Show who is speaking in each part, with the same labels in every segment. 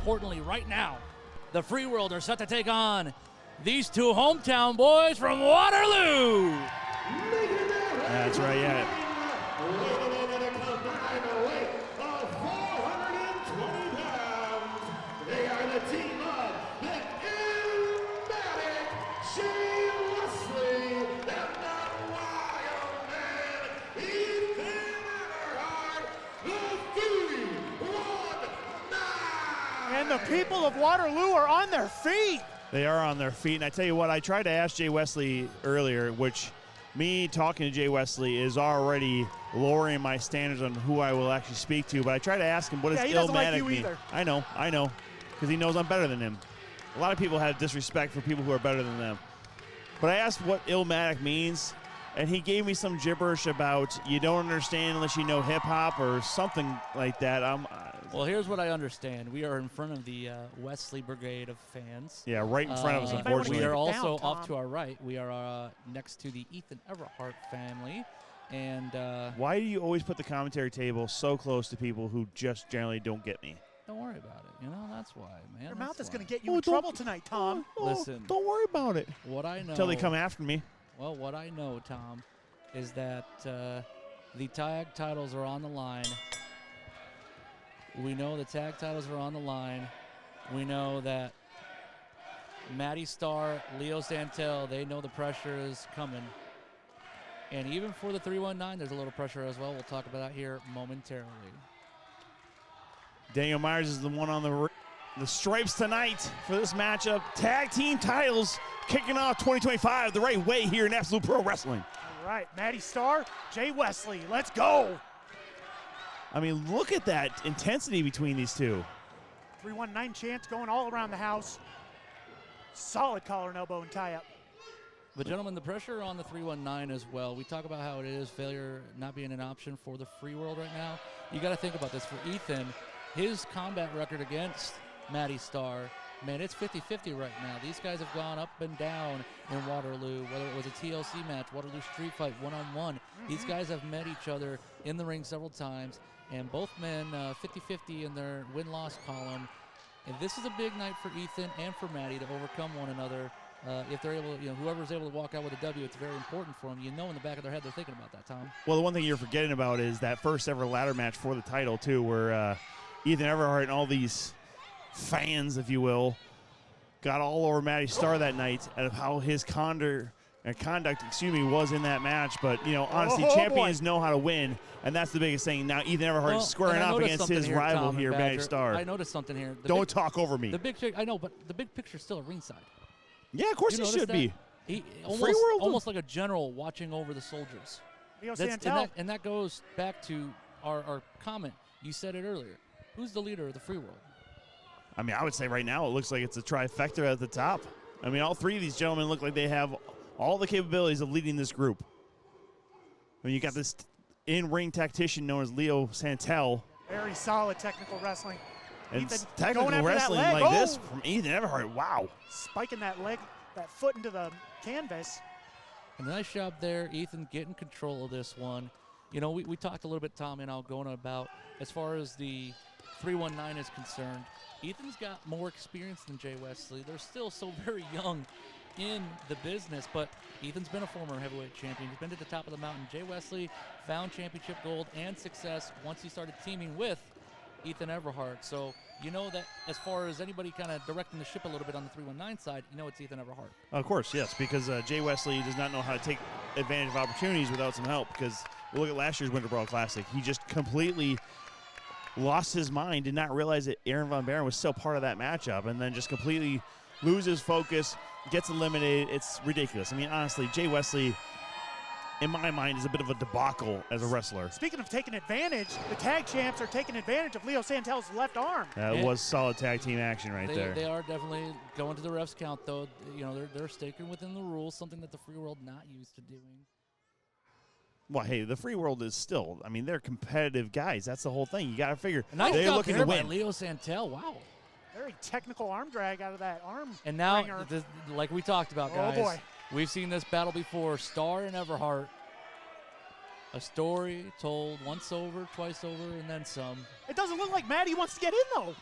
Speaker 1: importantly, right now, the Free World are set to take on these two hometown boys from Waterloo.
Speaker 2: That's right, yeah.
Speaker 3: They are the team of the Illmatic, Jay Wesley, and the Wild Man, Ethan Everhart, the 319.
Speaker 4: And the people of Waterloo are on their feet.
Speaker 2: They are on their feet. And I tell you what, I tried to ask Jay Wesley earlier, which me talking to Jay Wesley is already lowering my standards on who I will actually speak to. But I tried to ask him, what does
Speaker 4: he doesn't like
Speaker 2: Illmatic
Speaker 4: you
Speaker 2: mean?
Speaker 4: either.
Speaker 2: I know, because he knows I'm better than him. A lot of people have disrespect for people who are better than them. But I asked what Illmatic means, and he gave me some gibberish about you don't understand unless you know hip-hop or something like that.
Speaker 1: Well, here's what I understand. We are in front of the Wesley Brigade of fans.
Speaker 2: Yeah, right in front of us, unfortunately.
Speaker 1: We are also off to our right. We are next to the Ethan Everhart family. And
Speaker 2: why do you always put the commentary table so close to people who just generally don't get me?
Speaker 1: Don't worry about it. You know, that's why, man.
Speaker 4: Your mouth is going to get you in trouble tonight, Tom.
Speaker 1: Listen.
Speaker 2: Don't worry about it.
Speaker 1: What I know.
Speaker 2: Until they come after me.
Speaker 1: Well, what I know, Tom, is that the tag titles are on the line. We know the tag titles are on the line. We know that Matty Starr, Leo Santel, they know the pressure is coming. And even for the 319, there's a little pressure as well. We'll talk about that here momentarily.
Speaker 2: Daniel Myers is the one on the stripes tonight for this matchup. Tag team titles kicking off 2025 the right way here in Absolute Pro Wrestling.
Speaker 4: All right, Matty Starr, Jay Wesley, let's go.
Speaker 2: I mean, look at that intensity between these two.
Speaker 4: 319 chants going all around the house. Solid collar and elbow and tie-up.
Speaker 1: But, gentlemen, the pressure on the 319 as well. We talk about how it is failure not being an option for the Free World right now. You got to think about this. For Ethan, his combat record against Matty Starr, man, it's 50-50 right now. These guys have gone up and down in Waterloo, whether it was a TLC match, Waterloo Street Fight, one-on-one. These guys have met each other in the ring several times, and both men 50-50 in their win-loss column. And this is a big night for Ethan and for Matty to overcome one another. If they're able, whoever's able to walk out with a W, it's very important for them. You know in the back of their head they're thinking about that, Tom.
Speaker 2: Well, the one thing you're forgetting about is that first ever ladder match for the title, too, where Ethan Everhart and all these fans, if you will, got all over Matty Starr that night and how his conduct, was in that match. But, honestly, champions know how to win, and that's the biggest thing. Now Ethan Everhart is squaring up against his rival
Speaker 1: Tom
Speaker 2: here, Matty Starr.
Speaker 1: I noticed something here.
Speaker 2: Don't talk over me.
Speaker 1: The big picture, I know, but the big picture's still at ringside.
Speaker 2: Yeah, of course he should be.
Speaker 1: He
Speaker 2: Free World,
Speaker 1: almost like a general watching over the soldiers.
Speaker 4: Leo Santel.
Speaker 1: And that goes back to our comment. You said it earlier. Who's the leader of the Free World?
Speaker 2: I mean, I would say right now it looks like it's a trifecta at the top. I mean, all three of these gentlemen look like they have all the capabilities of leading this group. I mean, you got this in-ring tactician known as Leo Santel.
Speaker 4: Very solid technical wrestling.
Speaker 2: And
Speaker 4: Ethan
Speaker 2: technical
Speaker 4: going after
Speaker 2: wrestling
Speaker 4: that leg.
Speaker 2: like this from Ethan Everhart. Wow.
Speaker 4: Spiking that leg, that foot into the canvas.
Speaker 1: A nice job there, Ethan, getting control of this one. We talked a little bit, Tom, and I'll go on about as far as the 319 is concerned. Ethan's got more experience than Jay Wesley. They're still so very young in the business, but Ethan's been a former heavyweight champion. He's been to the top of the mountain. Jay Wesley found championship gold and success once he started teaming with Ethan Everhart. So you know that as far as anybody kind of directing the ship a little bit on the 319 side, it's Ethan Everhart.
Speaker 2: Of course, yes, because Jay Wesley does not know how to take advantage of opportunities without some help, because look at last year's Winter Brawl Classic. He just completely lost his mind, did not realize that Aaron Von Baron was still part of that matchup, and then just completely loses focus, gets eliminated. It's ridiculous. I mean, honestly, Jay Wesley, in my mind, is a bit of a debacle as a wrestler.
Speaker 4: Speaking of taking advantage, the tag champs are taking advantage of Leo Santel's left arm.
Speaker 2: That was solid tag team action there.
Speaker 1: They are definitely going to the refs count, though. They're sticking within the rules, something that the Free World not used to doing.
Speaker 2: Well, hey, the Free World is still, I mean, they're competitive guys. That's the whole thing. You got to figure.
Speaker 1: Nice
Speaker 2: they're
Speaker 1: job
Speaker 2: looking
Speaker 1: there
Speaker 2: to win.
Speaker 1: by Leo Santel. Wow.
Speaker 4: Very technical arm drag out of that arm.
Speaker 1: And now,
Speaker 4: ringer.
Speaker 1: like we talked about, guys.
Speaker 4: Oh, boy.
Speaker 1: We've seen this battle before. Starr and Everhart. A story told once over, twice over, and then some.
Speaker 4: It doesn't look like Matty wants to get in, though.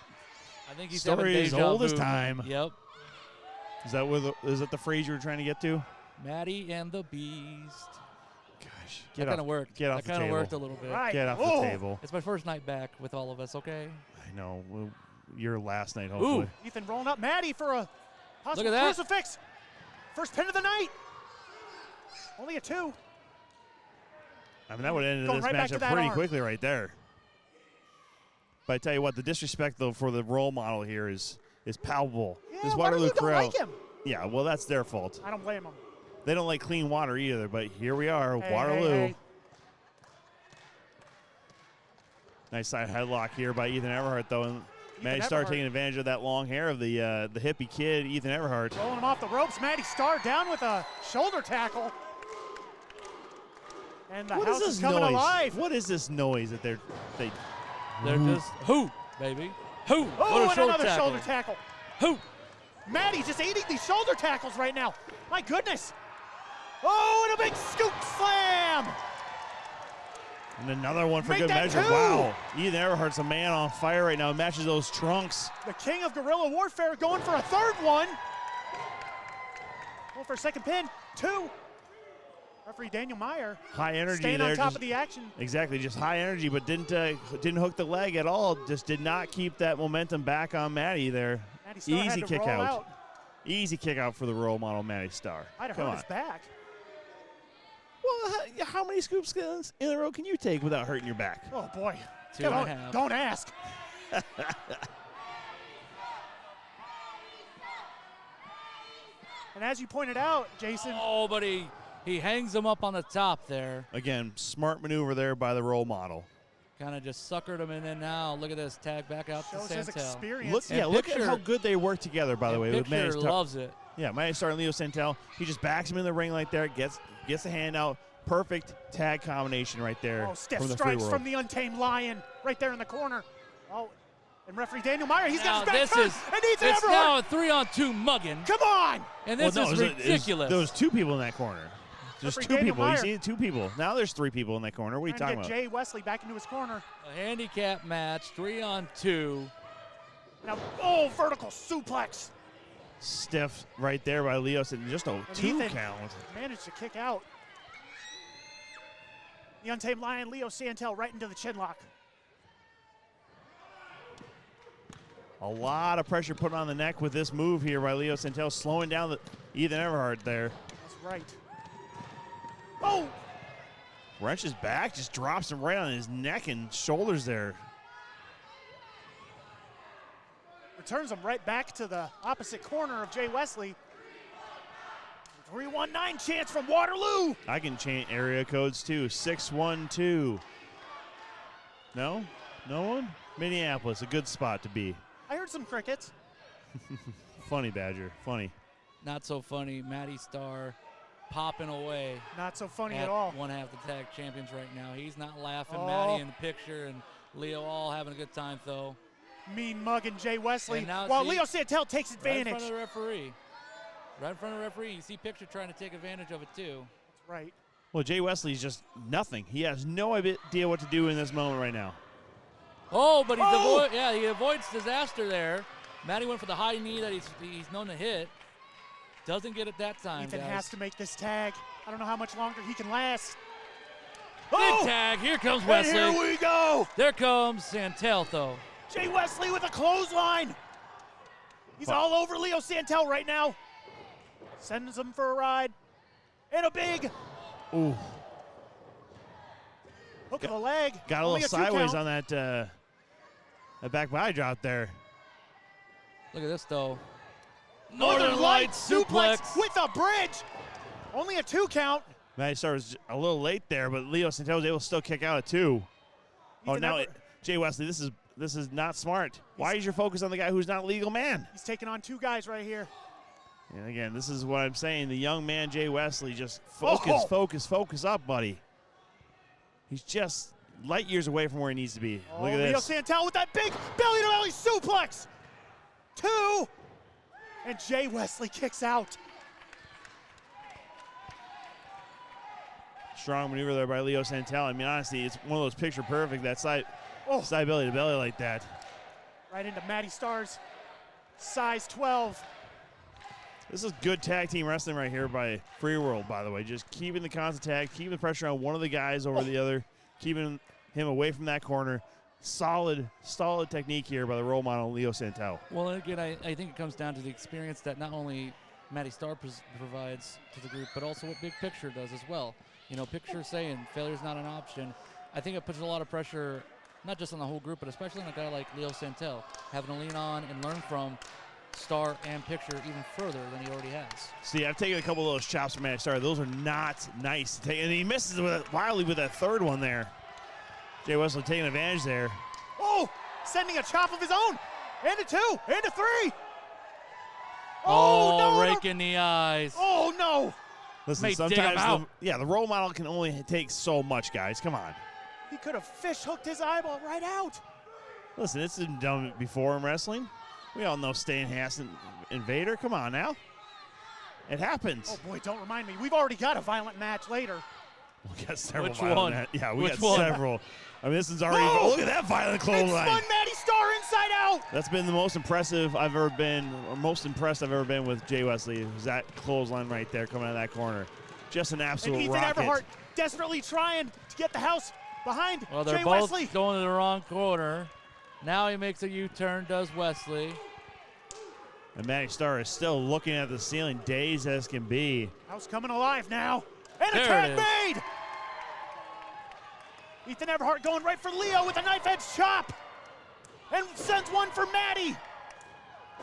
Speaker 1: I think he's
Speaker 2: Story
Speaker 1: having
Speaker 2: is
Speaker 1: deja
Speaker 2: old as
Speaker 1: vu.
Speaker 2: time.
Speaker 1: Yep.
Speaker 2: Is that the phrase you were trying to get to?
Speaker 1: Maddie and the Beast.
Speaker 2: Gosh,
Speaker 1: That kind of worked.
Speaker 2: Get off
Speaker 1: That
Speaker 2: the
Speaker 1: kind of
Speaker 2: table.
Speaker 1: worked a little bit.
Speaker 4: Right.
Speaker 2: Get off
Speaker 4: Oh.
Speaker 2: the table.
Speaker 1: It's my first night back with all of us, okay?
Speaker 2: I know. Well, your last night, hopefully.
Speaker 4: Ethan rolling up Maddie for a possible
Speaker 1: Look at that.
Speaker 4: crucifix. First pin of the night. Only a 2.
Speaker 2: I mean, that would have ended
Speaker 4: Going
Speaker 2: this
Speaker 4: right back to
Speaker 2: matchup
Speaker 4: that
Speaker 2: pretty
Speaker 4: arm.
Speaker 2: quickly right there. But I tell you what, the disrespect, though, for the role model here is palpable.
Speaker 4: Yeah,
Speaker 2: This
Speaker 4: Waterloo don't
Speaker 2: crowd.
Speaker 4: like him.
Speaker 2: Yeah, well, that's their fault.
Speaker 4: I don't blame him.
Speaker 2: They don't like clean water either, but here we are,
Speaker 4: Hey,
Speaker 2: Waterloo.
Speaker 4: hey.
Speaker 2: Nice side headlock here by Ethan Everhart, though. And Maddie Starr
Speaker 4: Everhart.
Speaker 2: taking advantage of that long hair of the hippie kid, Ethan Everhart.
Speaker 4: Rolling him off the ropes. Maddie Starr down with a shoulder tackle. And the
Speaker 2: What
Speaker 4: house
Speaker 2: is this
Speaker 4: is coming
Speaker 2: noise?
Speaker 4: alive.
Speaker 2: What is this noise that they
Speaker 1: They're just who, baby? Who?
Speaker 4: Oh,
Speaker 1: what a
Speaker 4: and
Speaker 1: shoulder
Speaker 4: another
Speaker 1: tackle.
Speaker 4: shoulder tackle.
Speaker 1: Who?
Speaker 4: Maddie just eating these shoulder tackles right now. My goodness. Oh, and a big scoop slam.
Speaker 2: And another one for
Speaker 4: Make
Speaker 2: good
Speaker 4: that
Speaker 2: measure.
Speaker 4: 2.
Speaker 2: Wow. Ethan Everhart's a man on fire right now. Matches those trunks.
Speaker 4: The king of guerrilla warfare going for a third one. Going for a second pin. 2. Referee Daniel Meyer
Speaker 2: High energy
Speaker 4: staying
Speaker 2: there.
Speaker 4: on top
Speaker 2: just-
Speaker 4: of the action.
Speaker 2: Exactly, just high energy, but didn't hook the leg at all. Just did not keep that momentum back on Maddie there.
Speaker 4: Maddie Starr had
Speaker 2: Easy
Speaker 4: to
Speaker 2: kick
Speaker 4: roll
Speaker 2: out. Easy kick out for the role model Maddie Starr.
Speaker 4: Might have
Speaker 2: Come
Speaker 4: hurt
Speaker 2: on.
Speaker 4: his back.
Speaker 2: Well, how many scoops in a row can you take without hurting your back?
Speaker 4: Oh boy.
Speaker 1: 2 and a half.
Speaker 4: Don't ask. And as you pointed out, Jason,
Speaker 1: Oh, but he hangs him up on the top there.
Speaker 2: Again, smart maneuver there by the role model.
Speaker 1: Kind of just suckered him in, and now look at this tag back out to
Speaker 4: shows his
Speaker 1: Santel.
Speaker 4: experience.
Speaker 2: Look at
Speaker 1: Picture-
Speaker 2: how good they work together, by the way, with Maddie
Speaker 1: Picture
Speaker 2: Starr.
Speaker 1: loves it.
Speaker 2: Yeah, Maddie Starr and Leo Santel. He just backs him in the ring like there, gets the hand out. Perfect tag combination right there.
Speaker 4: Oh, stiff
Speaker 2: from the free
Speaker 4: strikes
Speaker 2: world.
Speaker 4: from the Untamed Lion right there in the corner. Oh, and referee Daniel Meyer, he's
Speaker 1: Now
Speaker 4: got his back
Speaker 1: this
Speaker 4: turned, and Ethan
Speaker 1: it's
Speaker 4: Everhart.
Speaker 1: now a 3-on-2 mugging,
Speaker 4: Come on!
Speaker 1: and
Speaker 2: Well,
Speaker 1: this
Speaker 2: no,
Speaker 1: is
Speaker 2: it was-
Speaker 1: ridiculous.
Speaker 2: There was 2 people in that corner. Just
Speaker 4: Referee
Speaker 2: 2
Speaker 4: Daniel
Speaker 2: people. You
Speaker 4: Meyer.
Speaker 2: see, 2 people. Now there's 3 people in that corner. What are you
Speaker 4: Trying
Speaker 2: talking
Speaker 4: to
Speaker 2: about?
Speaker 4: get Jay Wesley back into his corner.
Speaker 1: A handicap match, 3-on-2.
Speaker 4: Now, oh, vertical suplex.
Speaker 2: Stiff right there by Leo. Just a 2
Speaker 4: Ethan
Speaker 2: count.
Speaker 4: managed to kick out. The Untamed Lion, Leo Santel, right into the chin lock.
Speaker 2: A lot of pressure put on the neck with this move here by Leo Santel, slowing down Ethan Everhart there.
Speaker 4: That's right. Oh!
Speaker 2: Wrenches back, just drops him right on his neck and shoulders there.
Speaker 4: Returns him right back to the opposite corner of Jay Wesley. 319 chance from Waterloo.
Speaker 2: I can chant area codes too. 612. No? No one? Minneapolis, a good spot to be.
Speaker 4: I heard some crickets.
Speaker 2: Funny, Badger. Funny.
Speaker 1: Not so funny. Maddie Starr popping away.
Speaker 4: Not so funny at all.
Speaker 1: One half the tag champions right now. He's not laughing.
Speaker 4: Oh.
Speaker 1: Maddie in the picture, and Leo all having a good time though.
Speaker 4: Mean mugging Jay Wesley.
Speaker 1: And now
Speaker 4: While
Speaker 1: see-
Speaker 4: Leo Santel takes
Speaker 1: Right in
Speaker 4: advantage.
Speaker 1: front of the referee. Right in front of the referee. You see picture trying to take advantage of it too.
Speaker 4: That's right.
Speaker 2: Well, Jay Wesley's just nothing. He has no idea what to do in this moment right now.
Speaker 1: Oh, but
Speaker 4: Oh!
Speaker 1: he avoids disaster there. Maddie went for the high knee that he's known to hit. Doesn't get it that time,
Speaker 4: Ethan
Speaker 1: guys.
Speaker 4: has to make this tag. I don't know how much longer he can last.
Speaker 1: Big tag. Here comes
Speaker 4: And
Speaker 1: Wesley.
Speaker 4: here we go.
Speaker 1: There comes Santel, though.
Speaker 4: Jay Wesley with a clothesline. He's all over Leo Santel right now. Sends him for a ride. And a big
Speaker 2: Ooh,
Speaker 4: hook of the leg.
Speaker 2: got a
Speaker 4: Only
Speaker 2: little
Speaker 4: 2
Speaker 2: sideways
Speaker 4: count.
Speaker 2: on that back body drop there.
Speaker 1: Look at this, though.
Speaker 4: Northern Lights suplex with a bridge. Only a 2 count.
Speaker 2: Maddie Starr was a little late there, but Leo Santel was able to still kick out at 2. Oh,
Speaker 4: Ethan
Speaker 2: now
Speaker 4: Everett.
Speaker 2: Jay Wesley, this is not smart. Why is your focus on the guy who's not a legal man?
Speaker 4: He's taking on 2 guys right here.
Speaker 2: And again, this is what I'm saying. The young man, Jay Wesley, just focus up, buddy. He's just light years away from where he needs to be.
Speaker 4: Oh,
Speaker 2: Look at
Speaker 4: Leo
Speaker 2: this.
Speaker 4: Santel with that big belly-to-belly suplex. 2. And Jay Wesley kicks out.
Speaker 2: Strong maneuver there by Leo Santel. I mean, honestly, it's one of those picture perfect, that side
Speaker 4: Oh,
Speaker 2: belly to belly like that.
Speaker 4: right into Maddie Starr's size 12.
Speaker 2: This is good tag team wrestling right here by Free World, by the way. Just keeping the constant tag, keeping the pressure on one of the guys over the other, keeping him away from that corner. Solid technique here by the role model, Leo Santel.
Speaker 1: Well, again, I think it comes down to the experience that not only Matty Starr provides to the group, but also what Big Picture does as well. You know, Picture saying failure's not an option. I think it puts a lot of pressure, not just on the whole group, but especially on a guy like Leo Santel, having to lean on and learn from Star and Picture even further than he already has.
Speaker 2: See, I've taken a couple of those chops from Matty Starr. Those are not nice to take, and he misses wildly with that third one there. Jay Wesley taking advantage there.
Speaker 4: Oh, sending a chop of his own. And a 2, and a 3.
Speaker 1: Oh,
Speaker 4: no,
Speaker 1: rake in the eyes.
Speaker 4: Oh, no.
Speaker 2: Listen,
Speaker 1: May dig him
Speaker 2: sometimes
Speaker 1: out.
Speaker 2: the role model can only take so much, guys. Come on.
Speaker 4: He could have fish hooked his eyeball right out.
Speaker 2: Listen, it's been done before in wrestling. We all know Stan Hansen and Vader. Come on now. It happens.
Speaker 4: Oh, boy, don't remind me. We've already got a violent match later.
Speaker 2: We got several
Speaker 1: Which
Speaker 2: violent
Speaker 1: one?
Speaker 2: Yeah, we
Speaker 1: Which
Speaker 2: got
Speaker 1: one?
Speaker 2: several. I mean, this is already.
Speaker 4: Oh!
Speaker 2: Look at that violent
Speaker 4: And
Speaker 2: clothesline.
Speaker 4: spun Matty Starr inside out.
Speaker 2: That's been the most impressive I've ever been, or most impressed I've ever been with Jay Wesley. Is that clothesline right there coming out of that corner. Just an absolute
Speaker 4: And Ethan
Speaker 2: rocket.
Speaker 4: Everhart desperately trying to get the house behind
Speaker 1: Well, they're
Speaker 4: Jay
Speaker 1: both
Speaker 4: Wesley.
Speaker 1: going to the wrong corner. Now he makes a U-turn, does Wesley.
Speaker 2: And Matty Starr is still looking at the ceiling, dazed as can be.
Speaker 4: House coming alive now. And
Speaker 1: There
Speaker 4: a
Speaker 1: it
Speaker 4: tag
Speaker 1: is.
Speaker 4: made. Ethan Everhart going right for Leo with a knife edge chop. And sends one for Matty.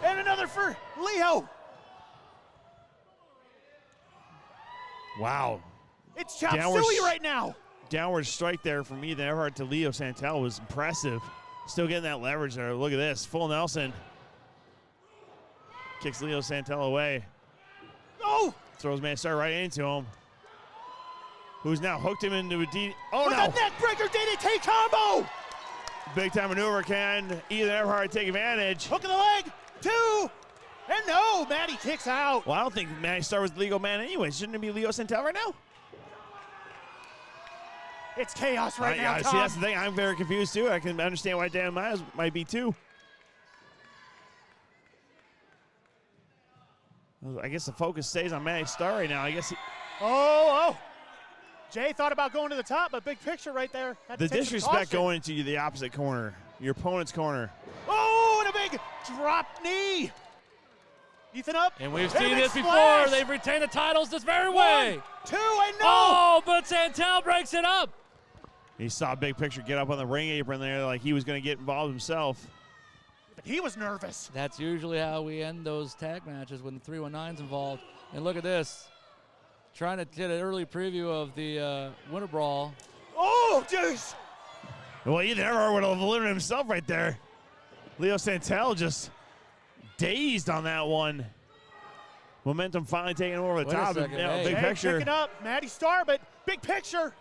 Speaker 4: And another for Leo.
Speaker 2: Wow.
Speaker 4: It's Chop
Speaker 2: Downward
Speaker 4: Suey right now.
Speaker 2: Downward strike there from Ethan Everhart to Leo Santel was impressive. Still getting that leverage there. Look at this. Full Nelson. Kicks Leo Santel away.
Speaker 4: Oh,
Speaker 2: Throws Matty Starr right into him. Who's now hooked him into a D. Oh,
Speaker 4: with
Speaker 2: no.
Speaker 4: a neck breaker DDT combo.
Speaker 2: Big time maneuver. Can Ethan Everhart take advantage?
Speaker 4: Hook of the leg. 2. And no, Matty kicks out.
Speaker 2: Well, I don't think Matty Starr was the legal man anyway. Shouldn't it be Leo Santel right now?
Speaker 4: It's chaos right now,
Speaker 2: See,
Speaker 4: Tom.
Speaker 2: that's the thing. I'm very confused, too. I can understand why Dan Miles might be, too. I guess the focus stays on Matty Starr right now. I guess
Speaker 4: Oh. Jay thought about going to the top, but Big Picture right there. Had to
Speaker 2: the
Speaker 4: take some
Speaker 2: disrespect
Speaker 4: caution.
Speaker 2: going into the opposite corner, your opponent's corner.
Speaker 4: Oh, and a big drop knee. Ethan up.
Speaker 1: And we've
Speaker 4: and a
Speaker 1: seen
Speaker 4: big
Speaker 1: this before.
Speaker 4: splash.
Speaker 1: They've retained the titles this very
Speaker 4: 1,
Speaker 1: way.
Speaker 4: 2, and no.
Speaker 1: Oh, but Santel breaks it up.
Speaker 2: He saw Big Picture get up on the ring apron there like he was going to get involved himself.
Speaker 4: But he was nervous.
Speaker 1: That's usually how we end those tag matches when the 319's involved. And look at this. Trying to get an early preview of the Winter Brawl.
Speaker 4: Oh, jeez.
Speaker 2: Well, Ethan Everhart would have eliminated himself right there. Leo Santel just dazed on that one. Momentum finally taking over the
Speaker 1: Wait a
Speaker 2: top.
Speaker 1: second, hey.
Speaker 2: Big
Speaker 4: Hey,
Speaker 2: Picture.
Speaker 4: picking up Matty Starr, but Big Picture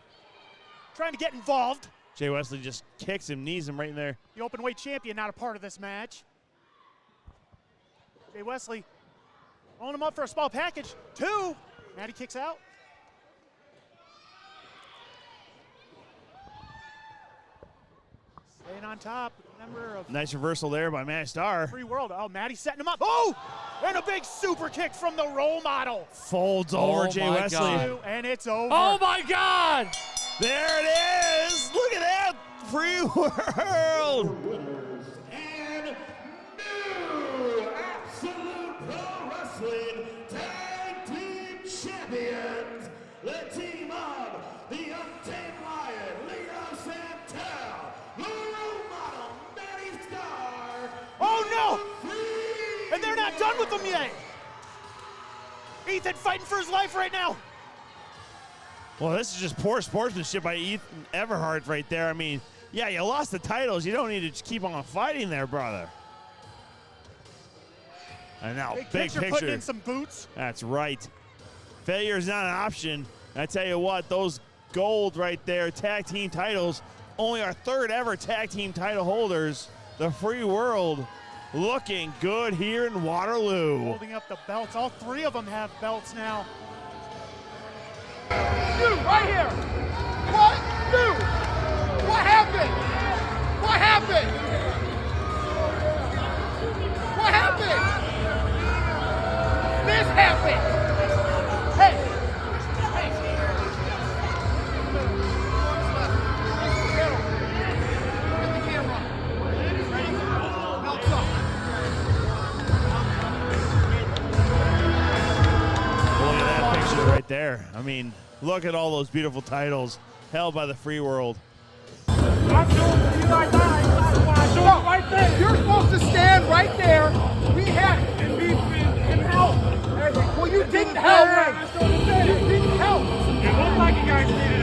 Speaker 4: trying to get involved.
Speaker 2: Jay Wesley just kicks him, knees him right in there.
Speaker 4: The open weight champion not a part of this match. Jay Wesley rolling him up for a small package. 2. Matty kicks out. Staying on top. Member of
Speaker 2: Nice reversal there by Matty Starr.
Speaker 4: Free World. Oh, Matty setting him up. Oh! And a big super kick from the role model.
Speaker 2: Folds over
Speaker 1: Oh
Speaker 2: Jay
Speaker 1: my
Speaker 2: Wesley.
Speaker 1: God.
Speaker 4: And it's over.
Speaker 1: Oh, my God.
Speaker 2: There it is. Look at that. Free World.
Speaker 3: Winners and new Absolute Pro Wrestling Tag Team Champions, the team of the Untamed Lion, Leo Santel, the role model, Matty Starr.
Speaker 4: Oh, no!
Speaker 3: Free
Speaker 4: And they're not done with him yet. Ethan fighting for his life right now.
Speaker 2: Well, this is just poor sportsmanship by Ethan Everhart right there. I mean, yeah, you lost the titles. You don't need to just keep on fighting there, brother. And now,
Speaker 4: Big Picture putting in some boots.
Speaker 2: That's right. Failure is not an option. And I tell you what, those gold right there, tag team titles, only our third ever tag team title holders. The Free World looking good here in Waterloo.
Speaker 4: Holding up the belts. All 3 of them have belts now.
Speaker 5: Dude, right here. What? Dude, what happened? What happened? What happened?
Speaker 2: there. I mean, look at all those beautiful titles held by the free world.
Speaker 5: I'm doing it. You like that? I'm doing it right there. You're supposed to stand right there. We had and help. Well, you didn't help. You didn't help.
Speaker 3: It looked like you guys needed